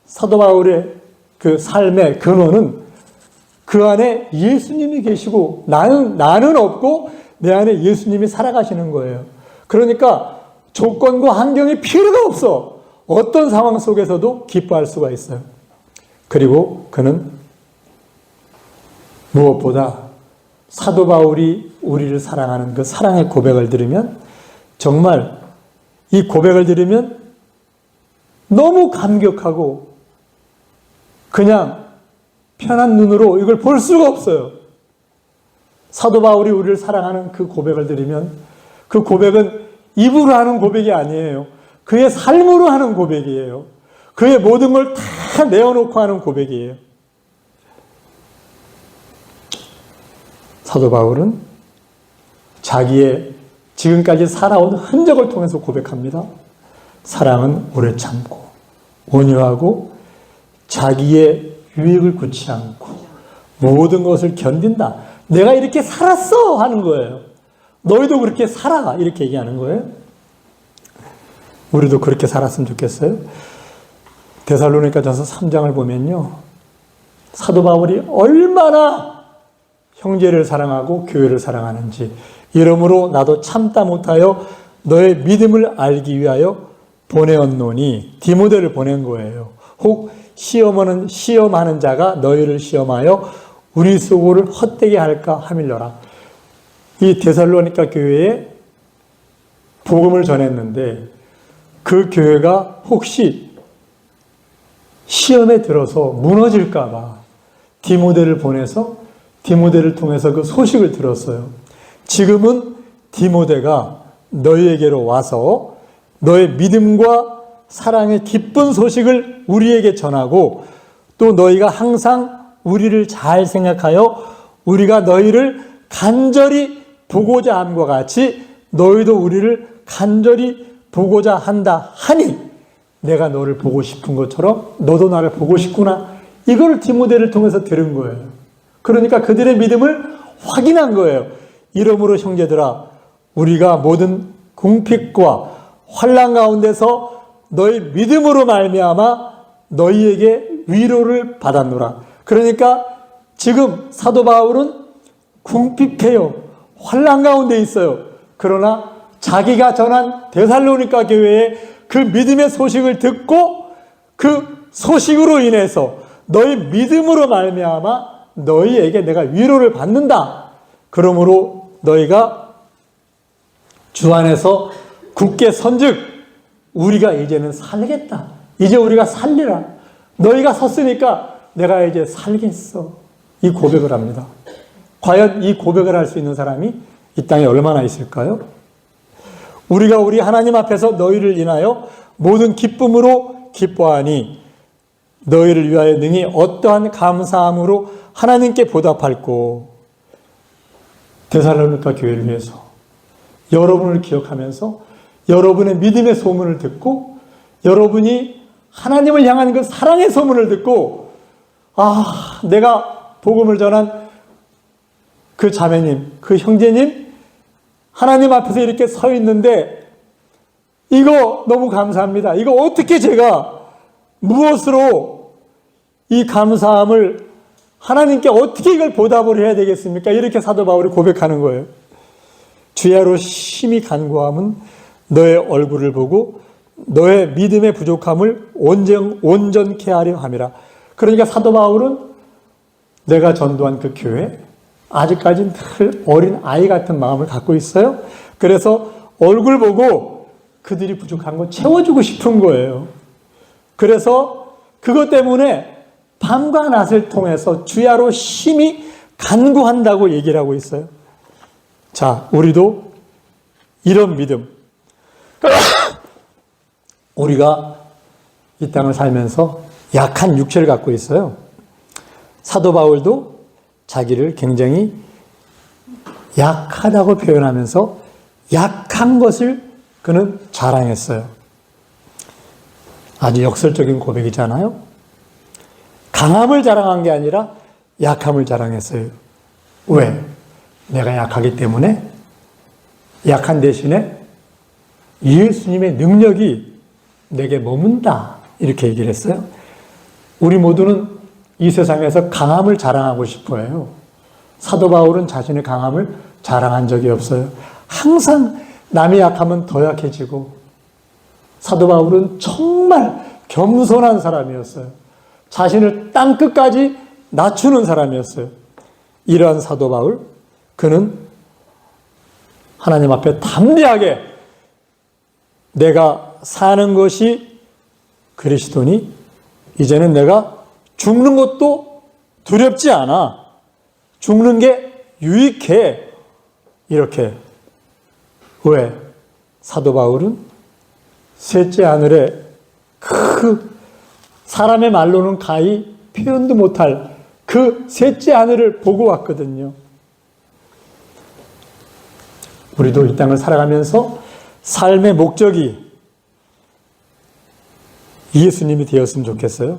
사도 바울의 그 삶의 근원은 그 안에 예수님이 계시고 나는 없고 내 안에 예수님이 살아가시는 거예요. 그러니까 조건과 환경이 필요가 없어. 어떤 상황 속에서도 기뻐할 수가 있어요. 그리고 그는 무엇보다 사도 바울이 우리를 사랑하는 그 사랑의 고백을 들으면, 정말 이 고백을 들으면 너무 감격하고 그냥 편한 눈으로 이걸 볼 수가 없어요. 사도 바울이 우리를 사랑하는 그 고백을 들으면, 그 고백은 입으로 하는 고백이 아니에요. 그의 삶으로 하는 고백이에요. 그의 모든 걸 다 내어놓고 하는 고백이에요. 사도 바울은 자기의 지금까지 살아온 흔적을 통해서 고백합니다. 사랑은 오래 참고 온유하고 자기의 유익을 굳지 않고 모든 것을 견딘다. 내가 이렇게 살았어 하는 거예요. 너희도 그렇게 살아 이렇게 얘기하는 거예요. 우리도 그렇게 살았으면 좋겠어요. 데살로니가전서 3장을 보면요, 사도 바울이 얼마나 형제를 사랑하고 교회를 사랑하는지, 이러므로 나도 참다 못하여 너의 믿음을 알기 위하여 보내었노니, 디모데를 보낸 거예요. 혹 시험하는 자가 너희를 시험하여 우리 수고를 헛되게 할까 하밀러라. 이 데살로니가 교회에 복음을 전했는데 그 교회가 혹시 시험에 들어서 무너질까 봐 디모데를 보내서 디모데를 통해서 그 소식을 들었어요. 지금은 디모데가 너희에게로 와서 너의 믿음과 사랑의 기쁜 소식을 우리에게 전하고, 또 너희가 항상 우리를 잘 생각하여 우리가 너희를 간절히 보고자 함과 같이 너희도 우리를 간절히 보고자 한다 하니, 내가 너를 보고 싶은 것처럼 너도 나를 보고 싶구나. 이걸 디모데를 통해서 들은 거예요. 그러니까 그들의 믿음을 확인한 거예요. 이러므로 형제들아, 우리가 모든 궁핍과 환난 가운데서 너희 믿음으로 말미암아 너희에게 위로를 받았노라. 그러니까 지금 사도 바울은 궁핍해요. 환난 가운데 있어요. 그러나 자기가 전한 데살로니가 교회에 그 믿음의 소식을 듣고 그 소식으로 인해서 너희 믿음으로 말미암아 너희에게 내가 위로를 받는다. 그러므로 너희가 주 안에서 굳게 선즉 우리가 이제는 살겠다. 이제 우리가 살리라. 너희가 섰으니까 내가 이제 살겠어. 이 고백을 합니다. 과연 이 고백을 할 수 있는 사람이 이 땅에 얼마나 있을까요? 우리가 우리 하나님 앞에서 너희를 인하여 모든 기쁨으로 기뻐하니 너희를 위하여 능히 어떠한 감사함으로 하나님께 보답할꼬. 데살로니가 교회를 위해서 여러분을 기억하면서 여러분의 믿음의 소문을 듣고 여러분이 하나님을 향한 그 사랑의 소문을 듣고, 아, 내가 복음을 전한 그 자매님, 그 형제님 하나님 앞에서 이렇게 서 있는데 이거 너무 감사합니다. 이거 어떻게 제가 무엇으로 이 감사함을 하나님께 어떻게 이걸 보답을 해야 되겠습니까? 이렇게 사도 바울이 고백하는 거예요. 주야로 심히 간구함은 너의 얼굴을 보고 너의 믿음의 부족함을 온전케 하려 함이라. 그러니까 사도 바울은 내가 전도한 그 교회 아직까지는 늘 어린 아이 같은 마음을 갖고 있어요. 그래서 얼굴 보고 그들이 부족한 거 채워주고 싶은 거예요. 그래서 그것 때문에 밤과 낮을 통해서 주야로 심히 간구한다고 얘기를 하고 있어요. 자, 우리도 이런 믿음, 우리가 이 땅을 살면서 약한 육체를 갖고 있어요. 사도 바울도 자기를 굉장히 약하다고 표현하면서 약한 것을 그는 자랑했어요. 아주 역설적인 고백이잖아요. 강함을 자랑한 게 아니라 약함을 자랑했어요. 왜? 내가 약하기 때문에 약한 대신에 예수님의 능력이 내게 머문다. 이렇게 얘기를 했어요. 우리 모두는 이 세상에서 강함을 자랑하고 싶어 해요. 사도 바울은 자신의 강함을 자랑한 적이 없어요. 항상 남이 약하면 더 약해지고, 사도 바울은 정말 겸손한 사람이었어요. 자신을 땅끝까지 낮추는 사람이었어요. 이러한 사도 바울, 그는 하나님 앞에 담대하게 내가 사는 것이 그리스도니 이제는 내가 죽는 것도 두렵지 않아. 죽는 게 유익해. 이렇게. 왜? 사도 바울은 셋째 하늘에 그 사람의 말로는 가히 표현도 못할 그 셋째 하늘을 보고 왔거든요. 우리도 이 땅을 살아가면서 삶의 목적이 예수님이 되었으면 좋겠어요.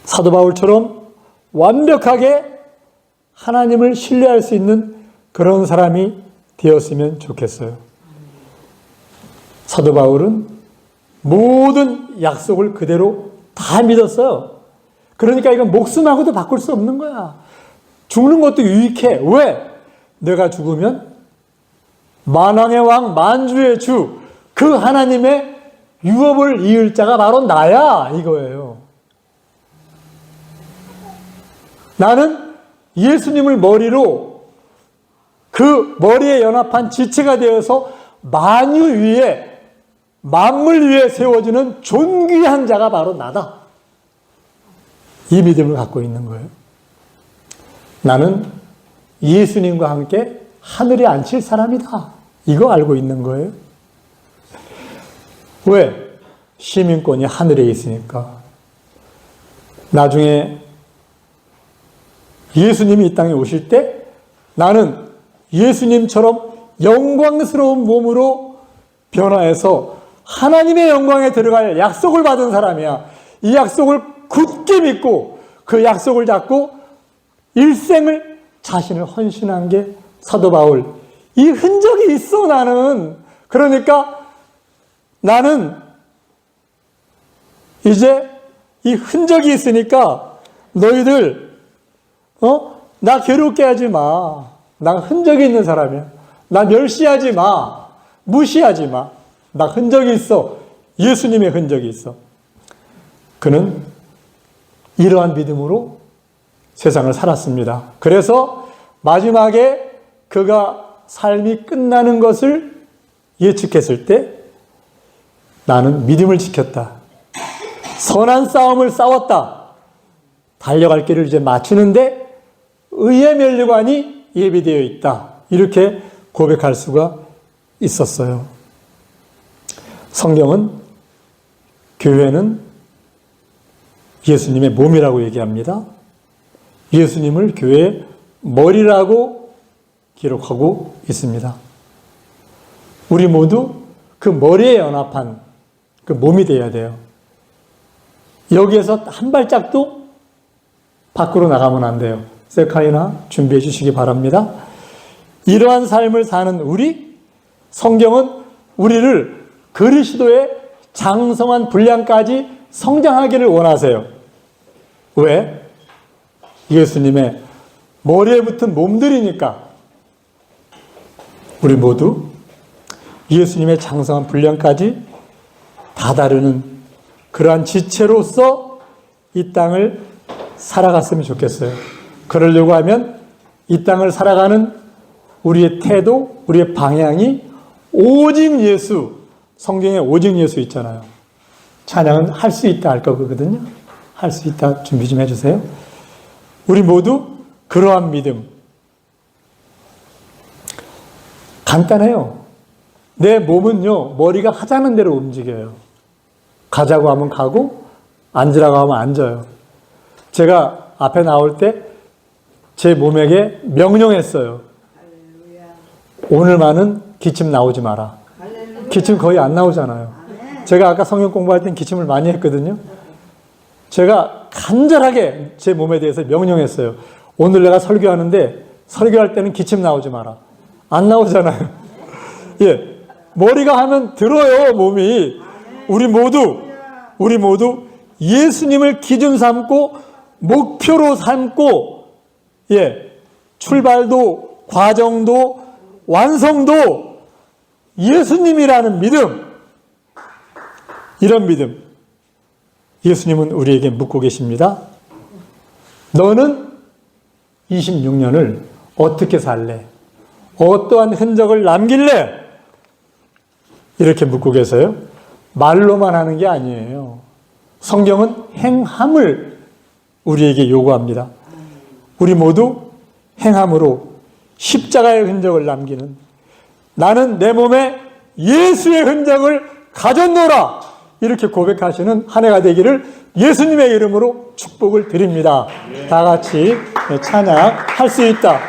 사도 바울처럼 완벽하게 하나님을 신뢰할 수 있는 그런 사람이 되었으면 좋겠어요. 사도 바울은 모든 약속을 그대로 다 믿었어요. 그러니까 이건 목숨하고도 바꿀 수 없는 거야. 죽는 것도 유익해. 왜? 내가 죽으면 만왕의 왕, 만주의 주, 그 하나님의 유업을 이을 자가 바로 나야, 이거예요. 나는 예수님을 머리로 그 머리에 연합한 지체가 되어서 만유 위에, 만물 위에 세워지는 존귀한 자가 바로 나다. 이 믿음을 갖고 있는 거예요. 나는 예수님과 함께 하늘에 앉힐 사람이다. 이거 알고 있는 거예요. 왜? 시민권이 하늘에 있으니까. 나중에 예수님이 이 땅에 오실 때 나는 예수님처럼 영광스러운 몸으로 변화해서 하나님의 영광에 들어갈 약속을 받은 사람이야. 이 약속을 굳게 믿고 그 약속을 잡고 일생을 자신을 헌신한 게 사도 바울. 이 흔적이 있어, 나는. 그러니까 나는 이제 이 흔적이 있으니까 너희들 나 괴롭게 하지 마. 나 흔적이 있는 사람이야. 나 멸시하지 마. 무시하지 마. 나 흔적이 있어. 예수님의 흔적이 있어. 그는 이러한 믿음으로 세상을 살았습니다. 그래서 마지막에 그가 삶이 끝나는 것을 예측했을 때 나는 믿음을 지켰다. 선한 싸움을 싸웠다. 달려갈 길을 이제 마치는데 의의 면류관이 예비되어 있다. 이렇게 고백할 수가 있었어요. 성경은 교회는 예수님의 몸이라고 얘기합니다. 예수님을 교회의 머리라고 기록하고 있습니다. 우리 모두 그 머리에 연합한 그 몸이 되어야 돼요. 여기에서 한 발짝도 밖으로 나가면 안 돼요. 세카이나 준비해 주시기 바랍니다. 이러한 삶을 사는 우리, 성경은 우리를 그리스도의 장성한 분량까지 성장하기를 원하세요. 왜? 예수님의 머리에 붙은 몸들이니까. 우리 모두 예수님의 장성한 분량까지 다다르는 그러한 지체로서 이 땅을 살아갔으면 좋겠어요. 그러려고 하면 이 땅을 살아가는 우리의 태도, 우리의 방향이 오직 예수, 성경에 오직 예수 있잖아요. 찬양은 할 수 있다 할 거거든요. 할 수 있다 준비 좀 해주세요. 우리 모두 그러한 믿음. 간단해요. 내 몸은요, 머리가 하자는 대로 움직여요. 가자고 하면 가고, 앉으라고 하면 앉아요. 제가 앞에 나올 때 제 몸에게 명령했어요. 오늘만은 기침 나오지 마라. 기침 거의 안 나오잖아요. 제가 아까 성경 공부할 땐 기침을 많이 했거든요. 제가 간절하게 제 몸에 대해서 명령했어요. 오늘 내가 설교하는데 설교할 때는 기침 나오지 마라. 안 나오잖아요. 예, 머리가 하면 들어요, 몸이. 우리 모두 예수님을 기준 삼고 목표로 삼고, 예, 출발도 과정도 완성도 예수님이라는 믿음, 이런 믿음, 예수님은 우리에게 묻고 계십니다. 너는 26년을 어떻게 살래? 어떠한 흔적을 남길래? 이렇게 묻고 계세요. 말로만 하는 게 아니에요. 성경은 행함을 우리에게 요구합니다. 우리 모두 행함으로 십자가의 흔적을 남기는, 나는 내 몸에 예수의 흔적을 가졌노라, 이렇게 고백하시는 한 해가 되기를 예수님의 이름으로 축복을 드립니다. 다 같이 찬양할 수 있다.